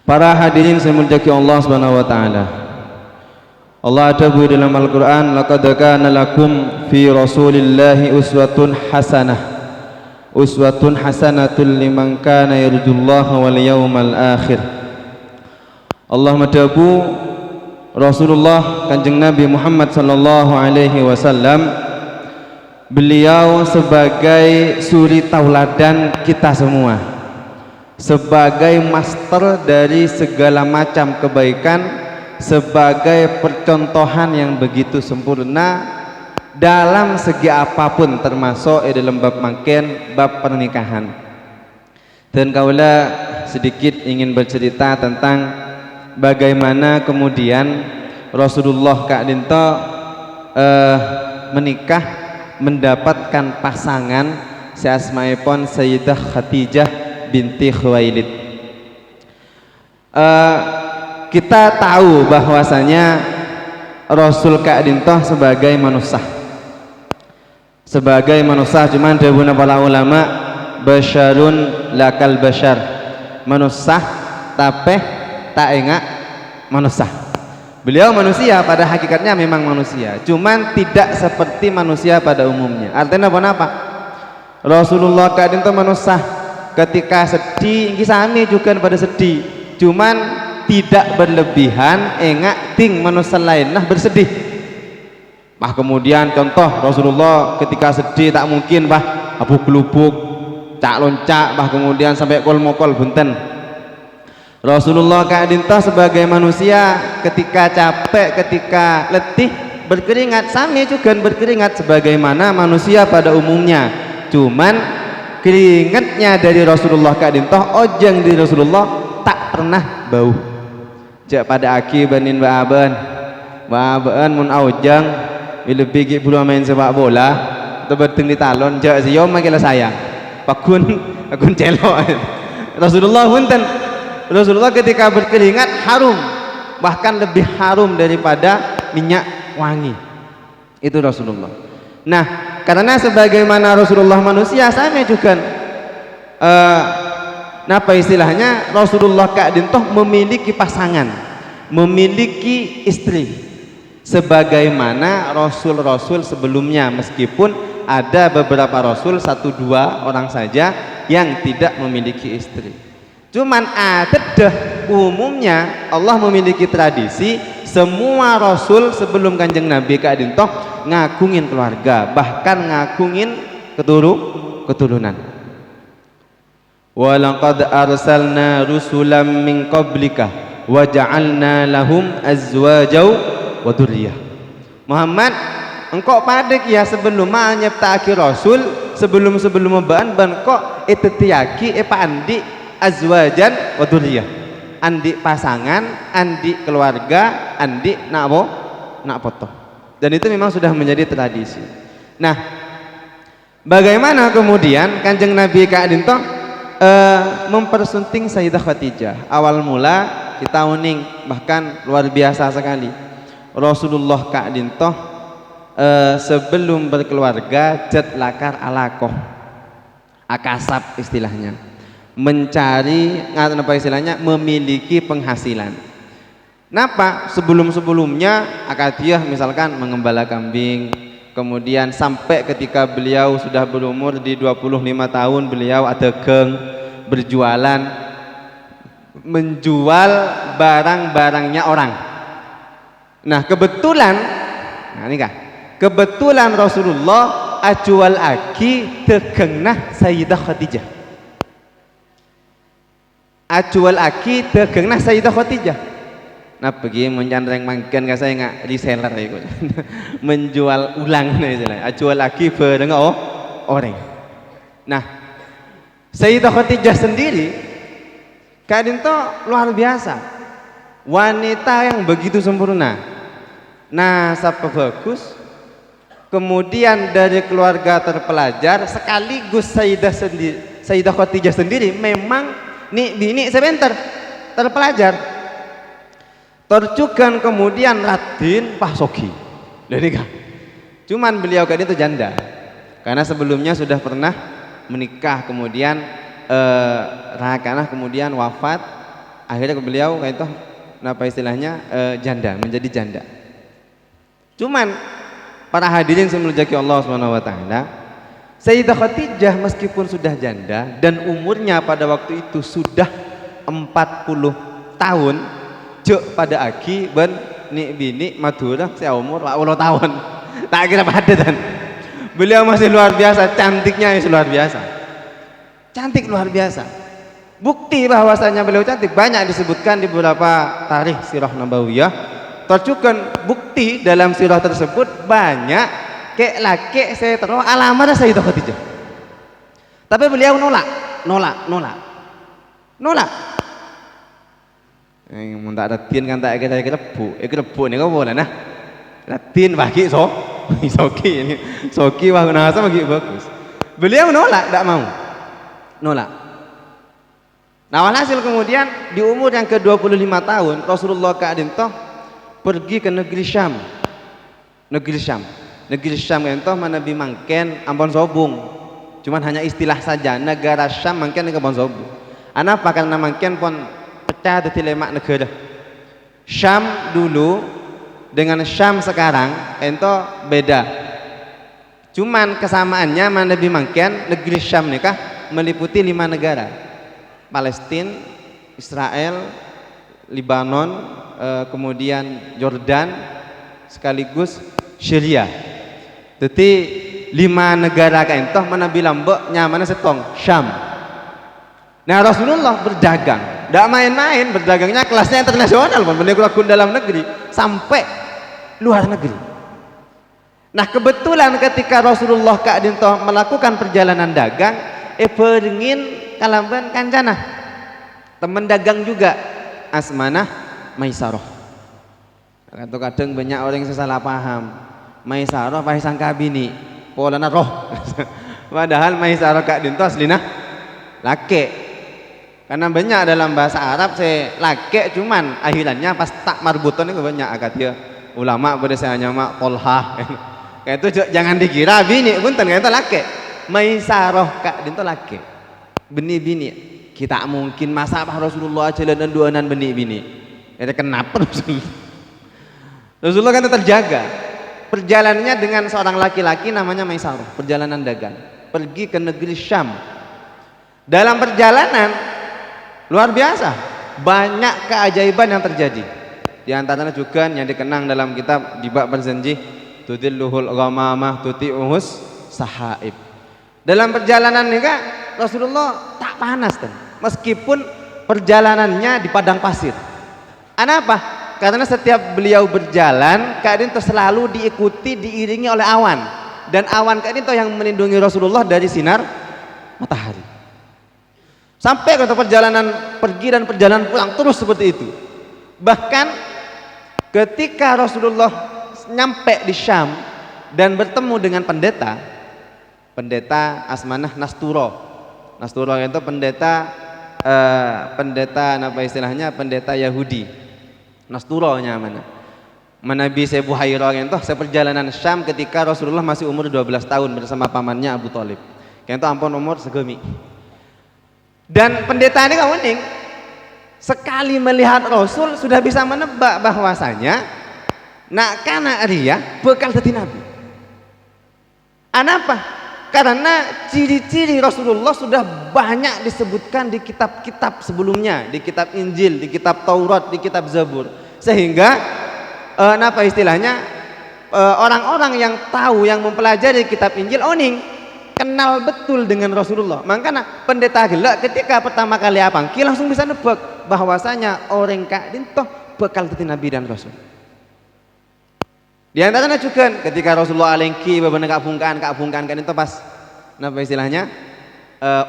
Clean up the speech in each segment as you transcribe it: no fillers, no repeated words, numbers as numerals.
Para hadirin yang dimuliakan Allah Subhanahu wa taala. Allah taala dalam Al-Qur'an, laqad kana lakum fi Rasulillahi uswatun hasanah. Uswatun hasanatul liman kana yarjullaha wal yawmal akhir. Allah madabu Rasulullah Kanjeng Nabi Muhammad sallallahu alaihi wasallam, beliau sebagai suri tauladan kita semua, sebagai master dari segala macam kebaikan, sebagai percontohan yang begitu sempurna dalam segi apapun, termasuk dalam bab mangken, bab pernikahan. Dan kaula sedikit ingin bercerita tentang bagaimana kemudian Rasulullah Kak Dinto menikah, mendapatkan pasangan seasmaipun Sayyidah Khadijah binti Khuwailid. Kita tahu bahwasanya Rasul Kak Dinto sebagai manusia, cuman dawuhna para ulama, basyarun lakal basyar, manusia tapi tak enggak manusia. Beliau manusia, pada hakikatnya memang manusia, cuman tidak seperti manusia pada umumnya. Artinya apa? Rasulullah Kak Dinto manusia, ketika sedih ini sami juga pada sedih, cuman tidak berlebihan enggak ting manusia lain nah bersedih. Kemudian contoh Rasulullah ketika sedih tak mungkin abu gelubuk, cak loncak, kemudian sampai kol mokol bunten. Rasulullah Kak Dinto sebagai manusia ketika capek, ketika letih berkeringat, sami juga berkeringat sebagaimana manusia pada umumnya, cuman keringatnya dari Rasulullah Kak Dinto, ojeng dari Rasulullah tak pernah bau. Jak pada aki banin baaban mun aujang lebih bulu main sepak bola atau berteng di talon, jak siyo makilah sayang pakun celok. Rasulullah ketika berkeringat harum, bahkan lebih harum daripada minyak wangi. Itu Rasulullah. Nah, karena sebagaimana Rasulullah manusia, sama juga apa istilahnya, Rasulullah Kak Dinto memiliki pasangan, memiliki istri, sebagaimana rasul-rasul sebelumnya, meskipun ada beberapa rasul, 1-2 orang saja yang tidak memiliki istri. Cuman umumnya Allah memiliki tradisi semua rasul sebelum Kanjeng Nabi Kak Dinto ngagungin keluarga, bahkan ngagungin keturunan. Walaqad arsalna rusulam min qablika wa ja'alna lahum azwajaw wa dzurriyyah. Muhammad, engkau padek ya sebelum nyiptaki rasul, sebelum ban kok etetiaki andi azwajan wa dzurriyyah, andi pasangan, andi keluarga, andi nak foto. Dan itu memang sudah menjadi tradisi. Nah, bagaimana kemudian Kanjeng Nabi Kak Dinto mempersunting Sayyidah Khadijah? Awal mula kita uning, bahkan luar biasa sekali. Rasulullah Kak Dinto sebelum berkeluarga jat lakar alakoh, akasab istilahnya, mencari apa istilahnya, memiliki penghasilan. Napa? Sebelumnya akadiah misalkan mengembala kambing, kemudian sampai ketika beliau sudah berumur di 25 tahun beliau ada berjualan, menjual barang-barangnya orang. Nah kebetulan Rasulullah ajual aki tegengnah Sayyidah Khadijah, Sayyidah Khadijah. Nah pergi menjandreng mangken ka saya nggak reseller itu menjual ulang nih istilahnya, ajual lagi bareng orang. Nah Sayyidah Khadijah sendiri Kak Dinto luar biasa, wanita yang begitu sempurna, nasab bagus, kemudian dari keluarga terpelajar, sekaligus Sayyidah Khadijah sendiri memang bini sebentar terpelajar. Terjugan kemudian Raden Pasogi. Cuman beliau kan itu janda, karena sebelumnya sudah pernah menikah, kemudian Rakanah kemudian wafat, akhirnya beliau kayak itu apa istilahnya janda, menjadi janda. Cuman para hadirin yang muliakan Allah Subhanahu wa taala, Sayyidah Khadijah meskipun sudah janda dan umurnya pada waktu itu sudah 40 tahun, cek pada aki ben ni bini madura saya umur 40 tahun. Tak kira padatan. Beliau masih luar biasa, cantiknya luar biasa. Cantik luar biasa. Bukti bahwasanya beliau cantik banyak disebutkan di beberapa tarikh sirah nabawiyah. Tercukan bukti dalam sirah tersebut banyak kek laki saya terus alamat Sayyidah Khadijah. Tapi beliau nolak. Yang mun tak ratin kan tak kira lebu ni kau boleh nah. Ratin bagi soki wah nasa bagi bagus. Beliau nolak, tak mau. Nolak. Nah, walhasil kemudian di umur yang ke-25 tahun Rasulullah toh pergi ke negeri Syam. Negeri Syam toh Nabi mangken ampun sobung. Cuman hanya istilah saja, negara Syam mangken ke ampun sobung. Anapa karena mangken pun pecah dari lemak negara. Syam dulu dengan Syam sekarang ento beda. Cuman kesamaannya Nabi mangken negeri Syam nikah meliputi 5 negara. Palestina, Israel, Lebanon, kemudian Jordan sekaligus Syria. Jadi 5 negara kain toh Nabi lambek nyamannya setong Syam. Nah, Rasulullah berdagang, tidak main-main, berdagangnya kelasnya internasional, benar-benar dalam negeri sampai luar negeri. Nah, kebetulan ketika Rasulullah toh melakukan perjalanan dagang, beringin kalamban kancana teman dagang juga Asmanah Maisarah. Kadang-kadang banyak orang yang salah paham. Maisarah pakai sangka bini, polana roh. Padahal Maisarah kak dinto aslina laki. Karena banyak dalam bahasa Arab saya laki, cuman akhirannya pas tak marbuton itu banyak akad dia ulama berdasarnya mak polhah. Kayak itu jangan dikira bini pun ternyata laki. Maisarah kak dinto laki. Bini-bini kita mungkin masa Rasulullah aja dan duanan bini-bini. Itu kenapa Rasulullah kan terjaga perjalanannya dengan seorang laki-laki namanya Maisarah, perjalanan dagang pergi ke negeri Syam. Dalam perjalanan luar biasa banyak keajaiban yang terjadi. Di antaranya juga yang dikenang dalam kitab di bab berjanji tudilluhul ghamamah tuti'uhus sahaib. Dalam perjalanan ini kan Rasulullah tak panas kan, meskipun perjalanannya di padang pasir. Kenapa? Karena setiap beliau berjalan keadaan itu selalu diikuti diiringi oleh awan, dan awan keadaan itu yang melindungi Rasulullah dari sinar matahari. Sampai ke perjalanan pergi dan perjalanan pulang terus seperti itu. Bahkan ketika Rasulullah nyampe di Syam dan bertemu dengan pendeta Asmanah Nasturo itu pendeta apa istilahnya, pendeta Yahudi. Nasturonya mana Nabi Sebu Hairah itu seperjalanan Syam ketika Rasulullah masih umur 12 tahun bersama pamannya Abu Thalib. Kayak itu ampun umur segemi. Dan pendeta ini kawaning sekali melihat Rasul sudah bisa menebak bahwasanya nak kana dia bekal jadi nabi. Kenapa? Karena ciri-ciri Rasulullah sudah banyak disebutkan di kitab-kitab sebelumnya, di kitab Injil, di kitab Taurat, di kitab Zabur, sehingga apa istilahnya orang-orang yang tahu, yang mempelajari kitab Injil oning kenal betul dengan Rasulullah. Makanya pendeta gelak ketika pertama kali apangki langsung bisa nebak bahwasanya orang kak dintoh bekal jadi nabi dan rasul. Di antaranya juga ketika Rasulullah alengki beberapa kabungkan kan itu pas apa istilahnya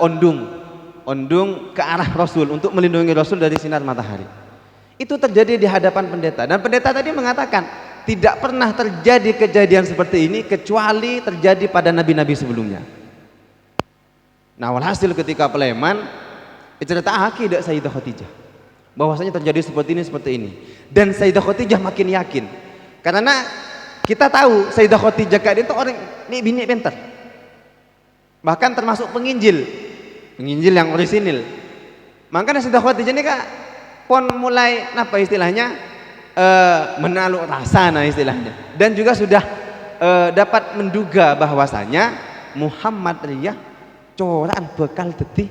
ondung ke arah Rasul untuk melindungi Rasul dari sinar matahari. Itu terjadi di hadapan pendeta, dan pendeta tadi mengatakan tidak pernah terjadi kejadian seperti ini kecuali terjadi pada nabi-nabi sebelumnya. Nah, walhasil ketika peleman cerita akidah Sayyidah Khadijah bahwasanya terjadi seperti ini, dan Sayyidah Khadijah makin yakin karena kita tahu Sayyidah Khadijah kayak itu orang ini bini pintar, bahkan termasuk penginjil yang orisinil. Makanya Sayyidah Khadijah ini kak pon mulai apa istilahnya menaluh rasa nah istilahnya, dan juga sudah dapat menduga bahwasanya Muhammad riyah coran bekal dadi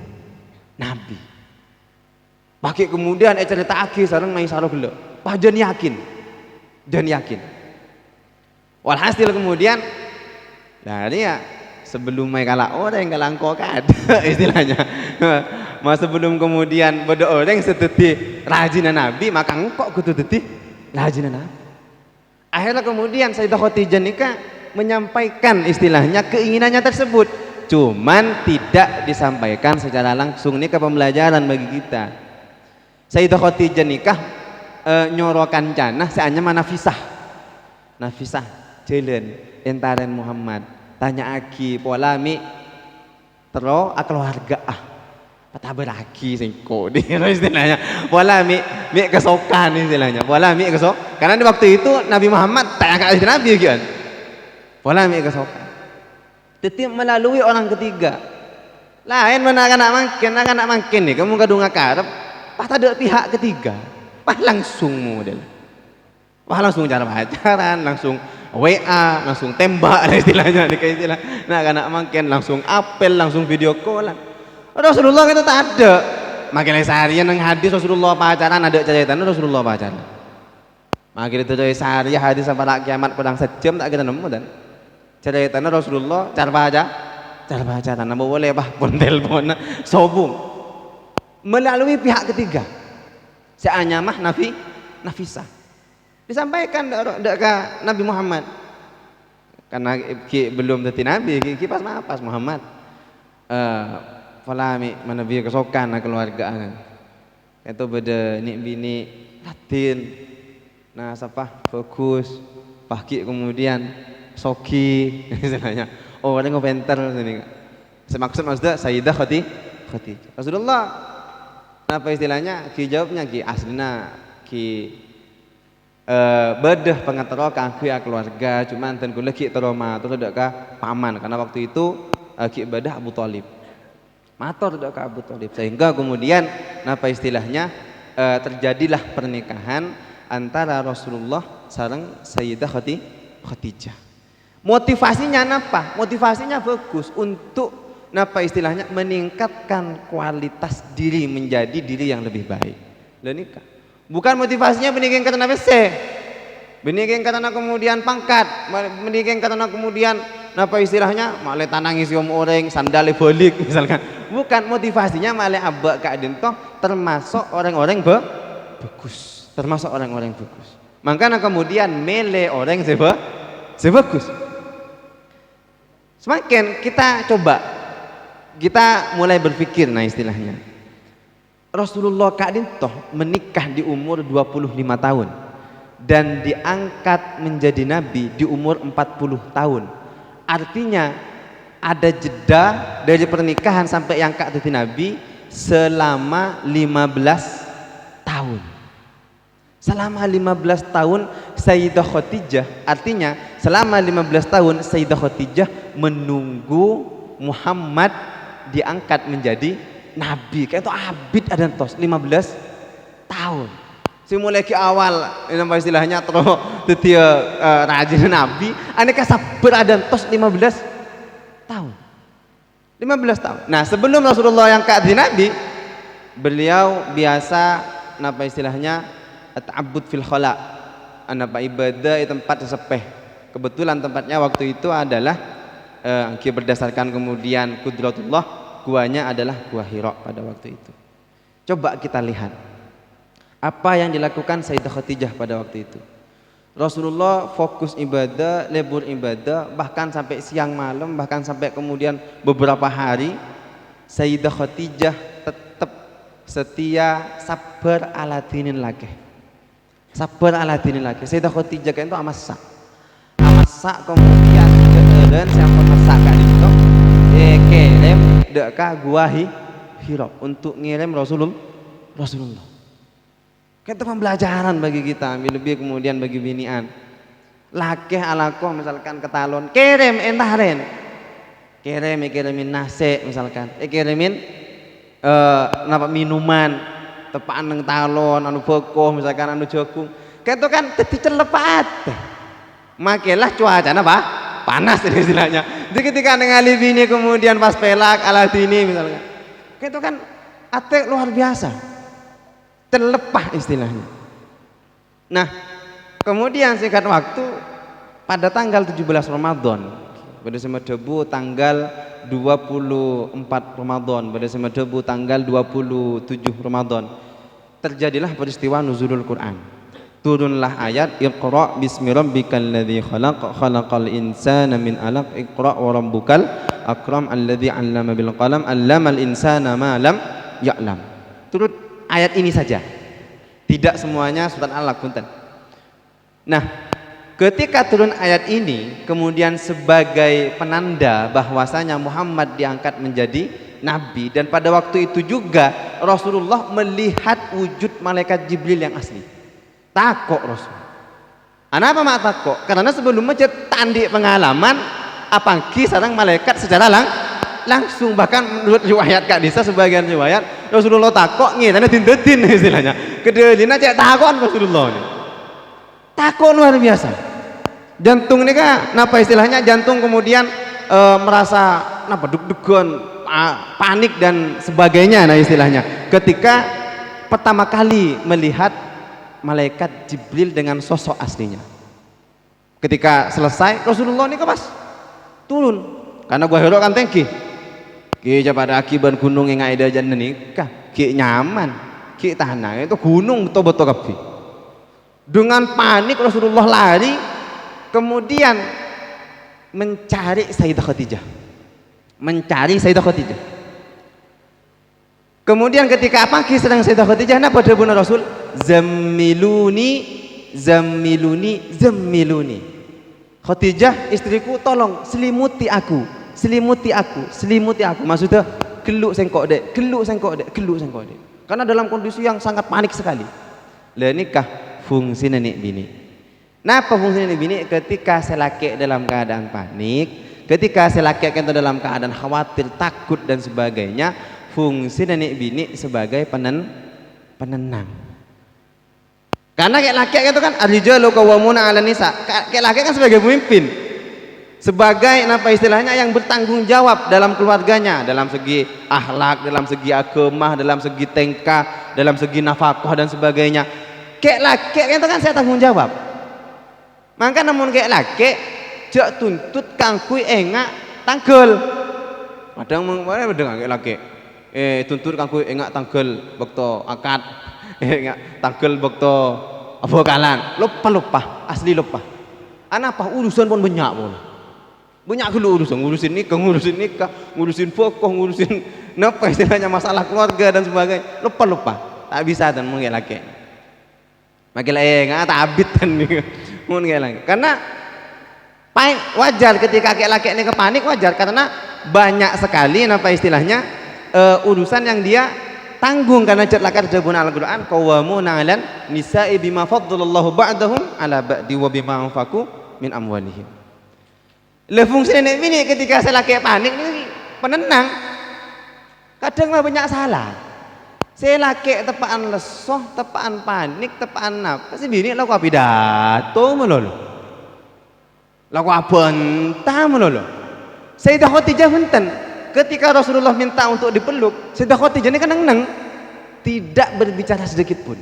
nabi. Pakai kemudian cerita aki sareng Maisarah gelo. Wah jan yakin. Walhasil kemudian dari ya sebelum mereka orang yang ngelangko kan istilahnya. Mas sebelum kemudian bodoh orang seteti rajin nabi maka engkau kudu teti rajin nabi. Akhirnya kemudian Sayyidah Khadijah nikah menyampaikan istilahnya keinginannya tersebut, cuman tidak disampaikan secara langsung. Ini ke pembelajaran bagi kita. Sayyidah Khadijah nikah nyorokan canah seanya mana Nafisah jalan entaren Muhammad tanya aki polami tero keluarga patah beraki singko di istilahnya polami kesokan istilahnya polami kesok karena di waktu itu Nabi Muhammad tanya ke Nabi kan polami kesokan tetap melalui orang ketiga lain mana anak makin nih kamu kadung ngakarep pas ada pihak ketiga langsung model langsung cara pacaran langsung WA langsung tembak istilahnya kayak istilah nah anak makin langsung apel langsung video call. Rasulullah itu tak ada makin seharian nang hadis Rasulullah pacaran ada cerita Rasulullah pacaran makin itu dari sehari hadis sampai kiamat pedang sejam tak kita nemu dan cerita Rasulullah cara pacaran nama boleh bah pun telepon sobung melalui pihak ketiga seanya mah Nafisah disampaikan ke Nabi Muhammad karena belum teti Nabi pas Muhammad falami manabi kesokan keluarga itu beda nik bini latin nah siapa fokus pagi kemudian soki istilahnya orang ngopenter ini semaksud maksudnya Sayyidah Khadijah Rasulullah apa istilahnya jawabnya aslina bedah pengatero kangku ya keluarga cuman ten kula ki teroma terus ada ka paman karena waktu itu ki ibadah Abu Thalib mator ada ka Abu Thalib sehingga kemudian apa istilahnya terjadilah pernikahan antara Rasulullah sareng Sayyidah Khadijah. Motivasinya apa? Motivasinya bagus untuk apa istilahnya meningkatkan kualitas diri menjadi diri yang lebih baik. Dan nikah bukan motivasinya meninggikan karena WC, meninggikan karena kemudian pangkat, meninggikan karena kemudian apa istilahnya malah tanangis om orang sandale balik misalkan. Bukan motivasinya malah abak kak dintoh termasuk orang-orang bagus, termasuk orang-orang bagus. Makanya kemudian mele orang sebagus. Semakin kita coba, kita mulai berpikir nah istilahnya. Rasulullah Ka'dintoh menikah di umur 25 tahun dan diangkat menjadi nabi di umur 40 tahun. Artinya ada jeda dari pernikahan sampai yang angkat jadi nabi selama 15 tahun. Selama 15 tahun Sayyidah Khadijah, artinya selama 15 tahun Sayyidah Khadijah menunggu Muhammad diangkat menjadi nabi. Kayak itu abid ada tos 15 tahun. Simulai ke awal ini istilahnya terus dia rajin nabi, aneka sabar ada tos 15 tahun. 15 tahun. Nah, sebelum Rasulullah yang jadi nabi, beliau biasa apa istilahnya ta'abbud fil khala. Apa ibadah di tempat sepeh. Kebetulan tempatnya waktu itu adalah berdasarkan kemudian kudratullah guanya adalah gua Hira pada waktu itu. Coba kita lihat apa yang dilakukan Sayyidah Khadijah pada waktu itu. Rasulullah fokus ibadah, lebur ibadah, bahkan sampai siang malam, bahkan sampai kemudian beberapa hari. Sayyidah Khadijah tetap setia sabar ala dinin lagi. Sabar ala dinin lagi. Sayyidah Khadijah itu amasak kemudian dan siapa masak kali itu kirim deka gua Hira untuk ngirim Rasulullah. Itu pembelajaran bagi kita, lebih kemudian bagi binian. Lakeh alakoh misalkan ketalon, kirim entaren, kirimin nasi misalkan, kirimin minuman, tepaan nang talon anu bekoh misalkan anu jagung kayak itu kan dadi celepat makelah cuaca apa panas ini istilahnya jadi ketika ningali bini kemudian pas pelak ala dini misalkan kayak itu kan ate luar biasa terlepah istilahnya. Nah kemudian singkat waktu pada tanggal 17 Ramadan pada semedebu tanggal 24 Ramadan pada semedebu tanggal 27 Ramadan terjadilah peristiwa nuzulul Quran. Turunlah ayat Iqra bismi rabbikal ladzi khalaq khalaqal insana min 'alaq Iqra wa rabbukal akram alladzi 'allama bil qalam 'allamal insana ma lam ya'lam. Turut ayat ini saja. Tidak semuanya surat Al-Alaq punten. Nah, ketika turun ayat ini kemudian sebagai penanda bahwasanya Muhammad diangkat menjadi nabi dan pada waktu itu juga Rasulullah melihat wujud malaikat Jibril yang asli. Takok Rasul. Kenapa mak takok? Karena sebelumnya tandi pengalaman apangki sareng malaikat secara langsung bahkan menurut riwayat Kak Disa sebagian riwayat Rasulullah takok ngene din-din istilahnya. Kedelina cek takon Rasulullah ini. Takok luar biasa. Jantung ini kan napa istilahnya jantung kemudian merasa napa deg-degan panik dan sebagainya nah istilahnya ketika pertama kali melihat malaikat Jibril dengan sosok aslinya. Ketika selesai Rasulullah ini pas turun karena gua hero kan tengki ki pada akibat gunung yang ada jan nikah ki nyaman ki tanah itu gunung betul-betul kabeh dengan panik Rasulullah lari kemudian mencari Sayyidah Khadijah kemudian ketika pagi sedang Sayyidah Khadijah apa dawuh Rasul zammiluni Khadijah istriku tolong selimuti aku maksudnya geluk sengkok dek karena dalam kondisi yang sangat panik sekali lah nikah fungsi nenek bini. Napa fungsi nenek bini ketika selaki dalam keadaan panik, ketika selaki dalam keadaan khawatir, takut dan sebagainya, fungsi nenek bini sebagai penenang. Karena kayak laki itu kan ar-rijalu qawwamuna 'alan nisa. Kayak laki kan sebagai pemimpin. Sebagai apa istilahnya yang bertanggung jawab dalam keluarganya, dalam segi akhlak, dalam segi agama, dalam segi tingkah, dalam segi nafkah dan sebagainya. Kayak laki itu kan saya tanggung jawab. Maka namun kayak laki jak tuntut kangkui engak tanggel. Kadang mengene kayak laki. Tuntut kangkui engak tanggel bekto akad. Engak tanggel bekto abokalan. Lupa asli lupa. Apa urusan pun banyak pun. Banyak dulu ngurusin nikah, ngurusin pokok, ngurusin napa istilahnya masalah keluarga dan sebagainya. Lupa. Tak bisa dan mungkin laki. Makin enggak tak abit kan mungkin lagi. Karena wajar ketika laki-laki ini kepanik wajar karena banyak sekali apa istilahnya urusan yang dia tanggung karena lakar jabun Al-Qur'an qawwamuna 'alan nisa'i bima faddalallahu ba'dahum 'ala ba'di wa bima anfaqu min amwalihim. Le fungsi nenek ini ketika saya laki panik ini penenang. Kadang mah banyak salah. Saya laki tepaan lesoh, tepaan panik, tepaan apa sih bini laku pidato melulu. Laku abentah melulu. Sayyidah Khadijah punten ketika Rasulullah minta untuk dipeluk, Sayyidah Khadijah ini kan neng tidak berbicara sedikit pun.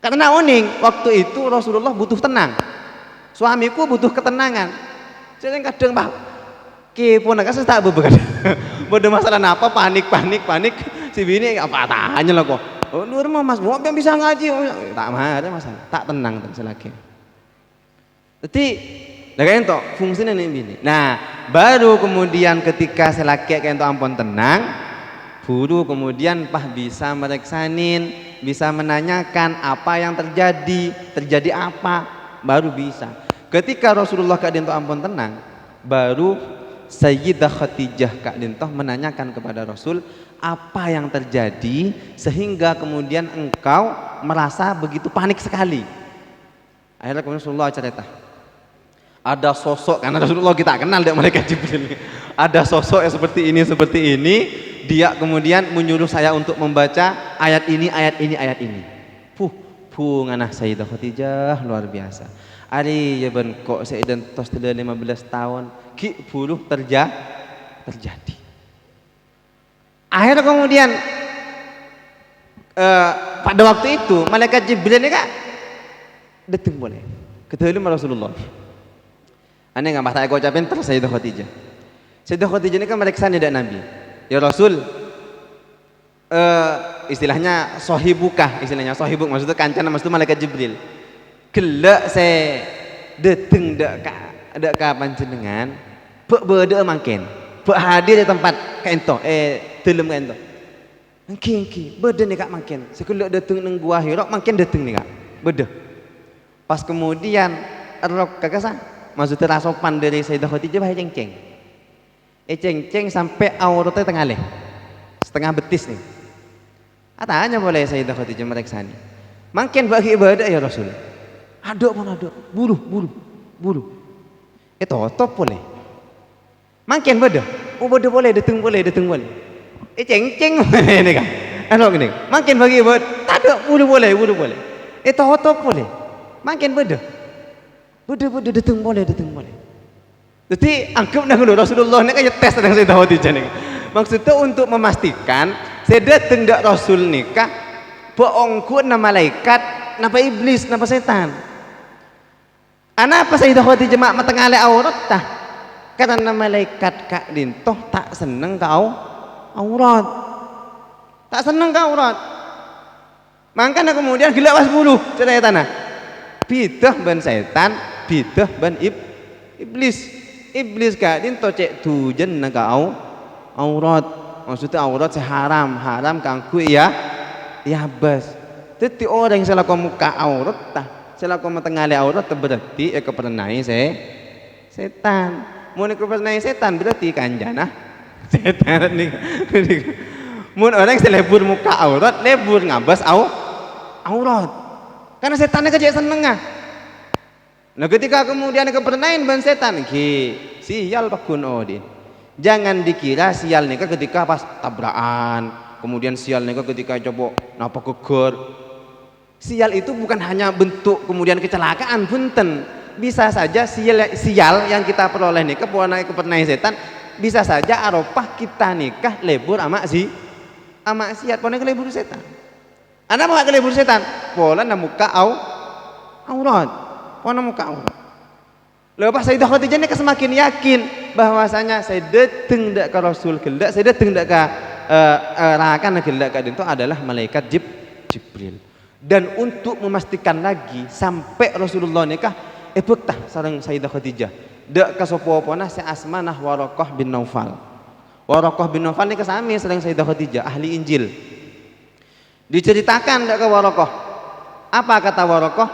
Karena oning waktu itu Rasulullah butuh tenang. Suamiku butuh ketenangan. Saya kadang bah kipun agak tak beberapa. Bodoh masalah apa panik si bini apa tanya lah kok. Oh nur mah mas mau yang bisa ngaji tak ada masalah tak tenang selagi. Jadi kayak itu fungsinya nih bini. Nah baru kemudian ketika selaki kayak itu ampun tenang, buru kemudian bisa mereksanin, bisa menanyakan apa yang terjadi apa baru bisa. Ketika Rasulullah kayak itu ampun tenang, baru Sayyidah Khadijah Kak Dintoh menanyakan kepada Rasul apa yang terjadi sehingga kemudian engkau merasa begitu panik sekali. Akhirnya kemudian Rasulullah cerita ada sosok karena Rasulullah kita kenal dengan malaikat Jibril. Ada sosok yang seperti ini dia kemudian menyuruh saya untuk membaca ayat ini, ayat ini, ayat ini. Ngana Sayyidah Khadijah luar biasa. Ari ya ben kok seidan tos 15 tahun ki buluh terjadi. Akhirnya kemudian pada waktu itu malaikat Jibril ini kak datang boleh ketemu Rasulullah. Aneh nggak masalah aku ucapin terus Sayyidah Khadijah. Sayyidah Khadijah ini kan meriksa tidak Nabi. Ya Rasul, istilahnya sohibukah, istilahnya sohibuk maksudnya kancana maksudnya malaikat Jibril. Gelak saya datang dek ka panjenengan, beda mangken, hadir di tempat kaento, dalam kaento. Engki, beda nih kak mangken. Sekelak datang neng gua Hira, mangken datang nih kak, beda. Pas kemudian rok kakak maksudnya rasopan dari Sayyidah Khadijah bahaya ceng-ceng. Ceng-ceng sampai auratnya tengah leh, setengah betis nih. Tanya boleh Sayyidah Khadijah meriksa nih. Mangken bagi ibadah ya Rasul. Aduk pun aduk, bulu. Top boleh. Mangken beda. Beda boleh, datang boleh. Ceng-ceng ini kan. Gini. Mangken bagi ibadah, aduk bulu boleh. Top boleh. Mangken beda. Beda datang boleh. Jadi anggap nang Rasulullah ini kayak tes dengan Sayyidah Khadijah nih. Maksudnya untuk memastikan saya datang dak Rasul nikah bohongku nama malaikat, nama iblis, nama setan. Ana apa Sayyidah Khadijah mak matengale aurat tah? Karena malaikat kak dintoh tak seneng kau aurat. Tak seneng kau aurat. Makanya kemudian gila was bulu cerita tanah. Bidah ban setan, bidah ban iblis. Iblis kak dintoh cek tujen na kau aurat. Maksudnya aurat seharam kangku ya bas. Jadi orang yang salah muka aurat tah, salah matengale aurat berarti keperenai setan. Mau keperenai setan berarti kanjana setan nih. Mun orang yang lebur muka aurat, lebur ngabas aurat. Karena setannya kerja seneng ah. Nah ketika kemudian keperenai ban setan, sial pakun odin. Jangan dikira sial nikah ketika pas tabrakan, kemudian sial nikah ketika coba napa geger. Sial itu bukan hanya bentuk kemudian kecelakaan punten. Bisa saja sial yang kita peroleh nikah pernah setan, bisa saja arafah kita nikah lebur ama siat pone lebur setan. Anda mau ke lebur setan? Pola muka aurat. Pone muka aurat. Lepas Sayyidah Khadijah ini semakin yakin bahwasanya saya datang dak ke Rasul gelak, saya datang dak ke rakan gelak ka itu adalah malaikat Jibril. Dan untuk memastikan lagi sampai Rasulullah nikah betah sareng Sayyidah Khadijah. Dak ka sapa-apana si Asmanah Waraqah bin Naufal. Waraqah bin Naufal nikah sami sareng Sayyidah Khadijah, ahli Injil. Diceritakan dak ka Waraqah. Apa kata Waraqah?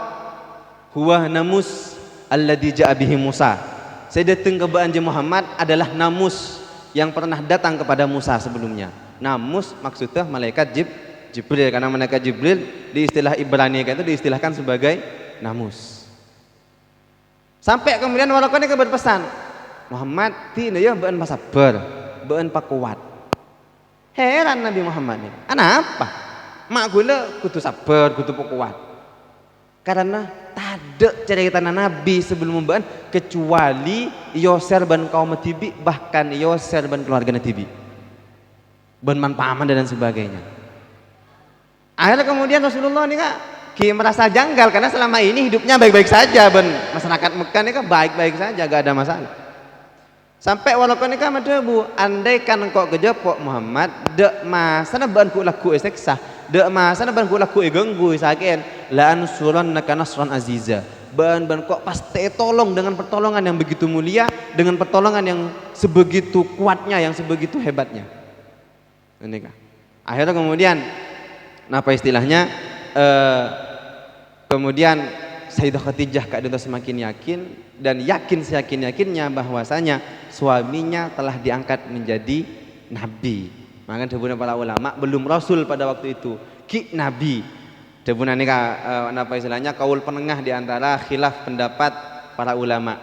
Huwa namus alladzi ja'a bihi Musa. Saya datang ke Anja Muhammad adalah namus yang pernah datang kepada Musa sebelumnya. Namus maksudnya malaikat Jibril, karena malaikat Jibril di istilah Ibrani itu diistilahkan sebagai namus. Sampai kemudian Waraqah ini berpesan, Muhammad tina ya beun pasabar, beun pakuat. Heran Nabi Muhammad ini. Kenapa? Mak gula kudu sabar, kudu pakuat. Karena tak cerita Nabi sebelum membahan kecuali Yosir ban kaum Tibi, bahkan Yosir ban keluarga Tibi, ban paman dan sebagainya. Akhirnya kemudian Rasulullah ini kak merasa janggal karena selama ini hidupnya baik-baik saja, ban masyarakat Mekah ini kak baik-baik saja, gak ada masalah. Sampai walaupun ini kak bu, andai kan engkau kejepok Muhammad, dek masana ban ku laku seksa, dek masana ban ku laku ganggu saken, la ansurannaka nasran aziza. Ban kok pasti tolong dengan pertolongan yang begitu mulia, dengan pertolongan yang sebegitu kuatnya, yang sebegitu hebatnya. Ini kak. Akhirnya kemudian apa istilahnya? Kemudian Sayyidah Khadijah kak itu semakin yakin dan yakin seyakin-yakinnya bahwasanya suaminya telah diangkat menjadi nabi. Maka debunan para ulama belum rasul pada waktu itu, nabi. Debunan ini apa istilahnya kaul penengah diantara khilaf pendapat para ulama.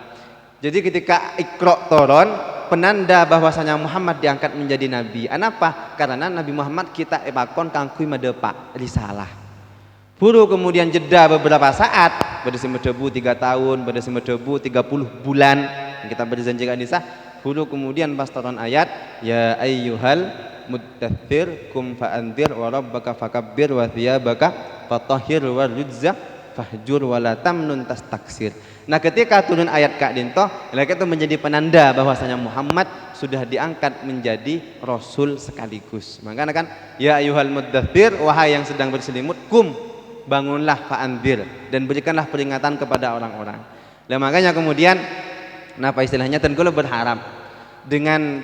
Jadi ketika Iqra turun penanda bahwasanya Muhammad diangkat menjadi nabi. Anapa? Karena Nabi Muhammad kita ebakon kangkui madepak risalah. Buru kemudian jeda beberapa saat, pada semedebu 3 tahun, pada semedebu 30 bulan, kita berjanjikan nisa. Buru kemudian pas turun ayat, ya ayyuhal muddathir kum fa'andir wa rabbaka fakabbir wa thiyabaka fatahhir wa rujza fahjur wa la tamnun tastaksir. Nah, ketika turun ayat Kak Dinto, itu menjadi penanda bahwasanya Muhammad sudah diangkat menjadi rasul sekaligus. Makanya kan, ya ayyuhal muddathir, wahai yang sedang berselimut, kum, bangunlah fa'andir dan berikanlah peringatan kepada orang-orang. Nah, makanya kemudian napa istilahnya Tengku berharap dengan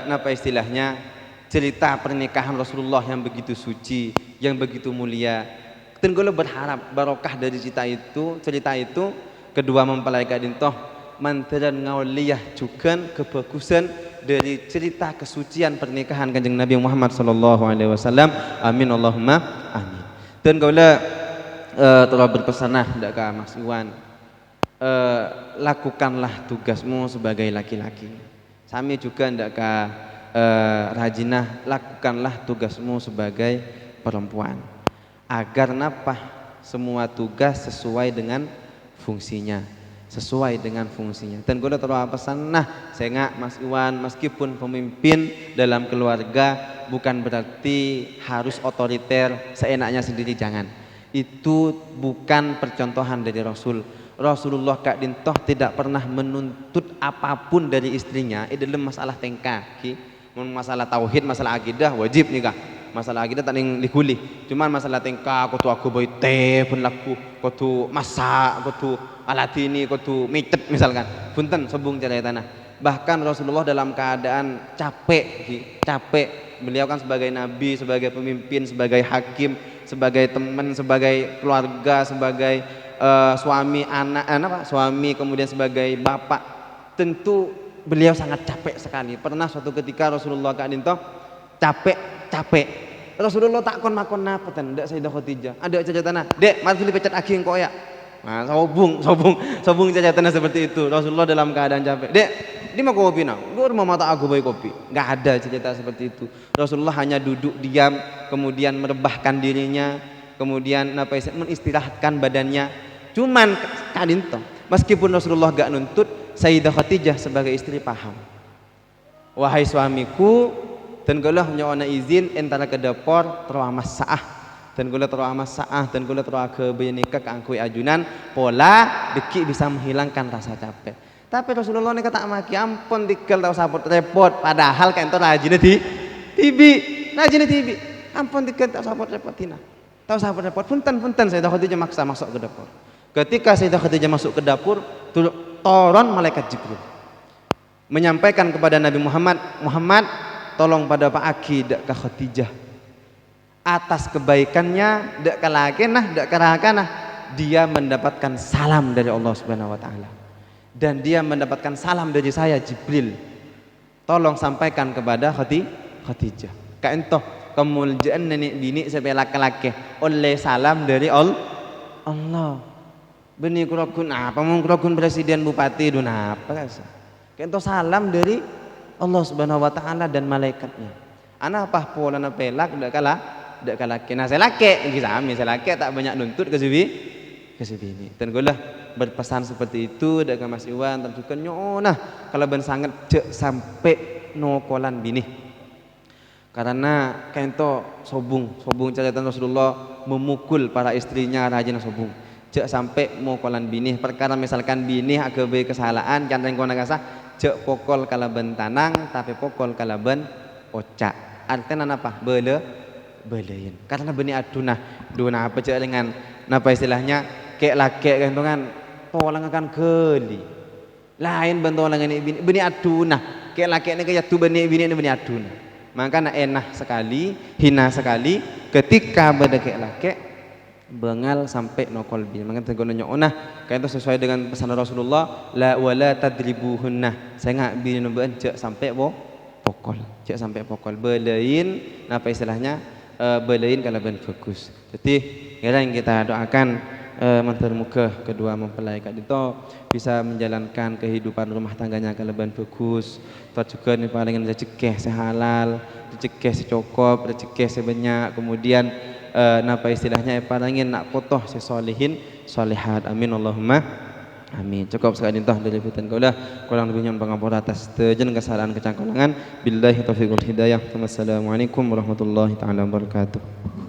napa istilahnya cerita pernikahan Rasulullah yang begitu suci, yang begitu mulia. Tengku berharap barokah dari cerita itu kedua mempelai Kak Dinto manteran ngauliyah juga kebagusan dari cerita kesucian pernikahan Kanjeng Nabi Muhammad sallallahu alaihi wasallam. Amin Allahumma amin. Dan kaula telah berpesanah ndak ka Mas Iwan, lakukanlah tugasmu sebagai laki-laki. Sami juga ndak ka Rajinah, lakukanlah tugasmu sebagai perempuan. Agar napa? Semua tugas sesuai dengan fungsinya. Dan gue terus pesan, nah saya nggak Mas Iwan, meskipun pemimpin dalam keluarga bukan berarti harus otoriter seenaknya sendiri, jangan. Itu bukan percontohan dari Rasulullah Kak Dintoh tidak pernah menuntut apapun dari istrinya. Ini dalam masalah tengkah, masalah tauhid, masalah akidah wajib nikah. Masalah akidah tak ning diguli. Cuman masalah tengkah kudu aku boy teh pun laku, kudu masak, kudu alatini, kudu micet misalkan. Punten sobung cara tanah. Bahkan Rasulullah dalam keadaan capek. Beliau kan sebagai nabi, sebagai pemimpin, sebagai hakim, sebagai teman, sebagai keluarga, sebagai suami anak, suami kemudian sebagai bapak. Tentu beliau sangat capek sekali. Pernah suatu ketika Rasulullah Kak Dinto capek. Rasulullah tak kon makon napa ten ndak Sayyidah Khadijah. Ada cacatana, "Dek, mari pecat aki engko ya." Nah, sobung cacatana seperti itu. Rasulullah dalam keadaan capek. "Dek, di mau kopi nak? Dur mau mata aku bayi kopi." Enggak ada cerita seperti itu. Rasulullah hanya duduk diam, kemudian merebahkan dirinya, kemudian menistirahatkan badannya. Cuman Kak Dinto, meskipun Rasulullah gak nuntut, Sayyidah Khadijah sebagai istri paham. Wahai suamiku, dan kalau nyawana izin entara ke dapur terus masaah dan kalau terus ke benika ke angkui ajunan pola deki bisa menghilangkan rasa capek. Tapi Rasulullah ini kata maki ampun tikel tahu sapot repot, padahal kan itu rajinnya tibi ampun tikel tahu sapot repot tina tahu sapot repot punten Sayyidah Khadijah maksa masuk ke dapur. Ketika Sayyidah Khadijah masuk ke dapur, turun malaikat Jibril menyampaikan kepada Nabi Muhammad, tolong pada Pak Aki dak ke Khadijah atas kebaikannya dak kalakenah dak karakanah dia mendapatkan salam dari Allah Subhanahu wa taala dan dia mendapatkan salam dari saya Jibril, tolong sampaikan kepada Khadijah ka ento kemuliaan nenek bini sampai laki-laki oleh salam dari Allah. Beni kurokun apa mau kurokun presiden bupati dun apa kasa ka ento salam dari Allah Subhanahu wa taala dan malaikatnya. Ana apa pola na pelak dak kalah kena saya laki tak banyak nuntut ke sini. Dan golah berpesan seperti itu dak Mas Iwan tentukan nyona kalau ben sangat cek sampai nokolan bini. Karena kento sobung catatan Rasulullah memukul para istrinya rajin sobung. Cek sampai mokolan bini perkara misalkan bini agak kesalahan jangan kona kasah cek pokol kalaban tanang tapi pokol kalaban ocak artinya apa belein karena beni aduna apa cek dengan apa istilahnya kayak laki gantungan tolang akan geli lain bentolang ini beni aduna kayak laki ini kayak tu beni aduna maka enak sekali hina sekali ketika beda kayak laki bengal sampai nokol bin. Maka tegononya onah kayak itu sesuai dengan pesan Rasulullah la wala tadribuhunna. Saya nggak bin nubuan cek sampai pokol belain apa istilahnya belain kalau ben bagus. Jadi yang kita doakan mantar muka kedua mempelai kak itu bisa menjalankan kehidupan rumah tangganya ke lebih bagus. Tuh juga nih paling rezeki sehalal, rezeki secokop, rezeki sebanyak, kemudian napa istilahnya palingin nak potoh sesolihin solihat. Amin Allahumma amin. Cukup sekali toh dari fitan kaulah kurang lebihnya pangapura atas tejen kesalahan kecangkolangan. Billahi taufiq wal hidayah. Wassalamualaikum warahmatullahi taala wabarakatuh.